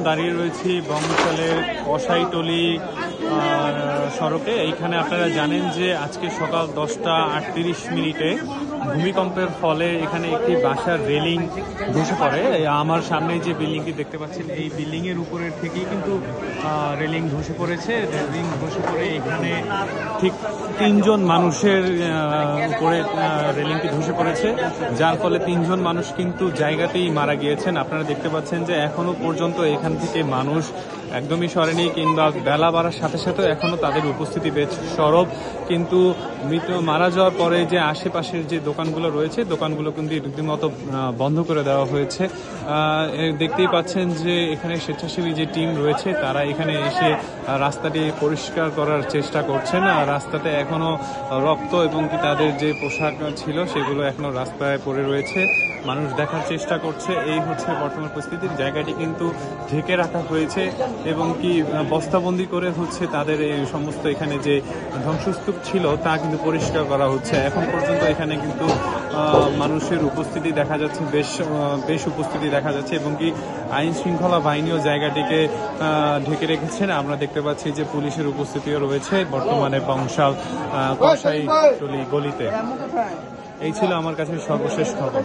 দাঁড়িয়ে রয়েছি বংশালের কসাইটলি সড়কে। এইখানে আপনারা জানেন যে আজকে সকাল 10টা 38 ভূমিকম্পের ফলে এখানে একটি বাসার রেলিং ধসে পড়ে। আমার সামনে যে বিল্ডিংটি দেখতে পাচ্ছেন এই বিল্ডিং এর উপরের থেকেই কিন্তু রেলিং ধসে পড়েছে। রেলিং ধসে পড়ে এখানে ঠিক 3জন মানুষের উপরে রেলিংটি ধসে পড়েছে, যার ফলে 3জন মানুষ কিন্তু জায়গাতেই মারা গিয়েছেন। আপনারা দেখতে পাচ্ছেন যে এখনো পর্যন্ত এখান থেকে মানুষ একদমই সরেনি, কিংবা বেলা বাড়ার সাথে সাথে এখনো তাদের উপস্থিতি বেশ সরব। কিন্তু মারা যাওয়ার পরে যে আশেপাশের যে দোকানগুলো রয়েছে দোকানগুলো কিন্তু রীতিমতো বন্ধ করে দেওয়া হয়েছে। দেখতেই পাচ্ছেন যে এখানে স্বেচ্ছাসেবী যে টিম রয়েছে তারা এখানে এসে রাস্তাটি পরিষ্কার করার চেষ্টা করছেন। রাস্তাতে এখনো রক্ত এবং কি তাদের যে পোশাক ছিল সেগুলো এখনো রাস্তায় পড়ে রয়েছে, মানুষ দেখার চেষ্টা করছে। এই হচ্ছে বর্তমান পরিস্থিতি। জায়গাটি কিন্তু ঢেকে রাখা হয়েছে এবং কি বস্তাবন্দি করে হচ্ছে তাদের এই সমস্ত এখানে যে ধ্বংসস্তূপ ছিল তা কিন্তু পরিষ্কার করা হচ্ছে। এখন পর্যন্ত এখানে কিন্তু মানুষের উপস্থিতি দেখা যাচ্ছে, বেশ উপস্থিতি দেখা যাচ্ছে এবং কি আইন শৃঙ্খলা বাহিনীও জায়গাটিকে ঢেকে রেখেছেন। আমরা দেখতে পাচ্ছি যে পুলিশের উপস্থিতিও রয়েছে বর্তমানে বংশাল কসাইটলি গলিতে। এই ছিল আমার কাছে সর্বশেষ খবর।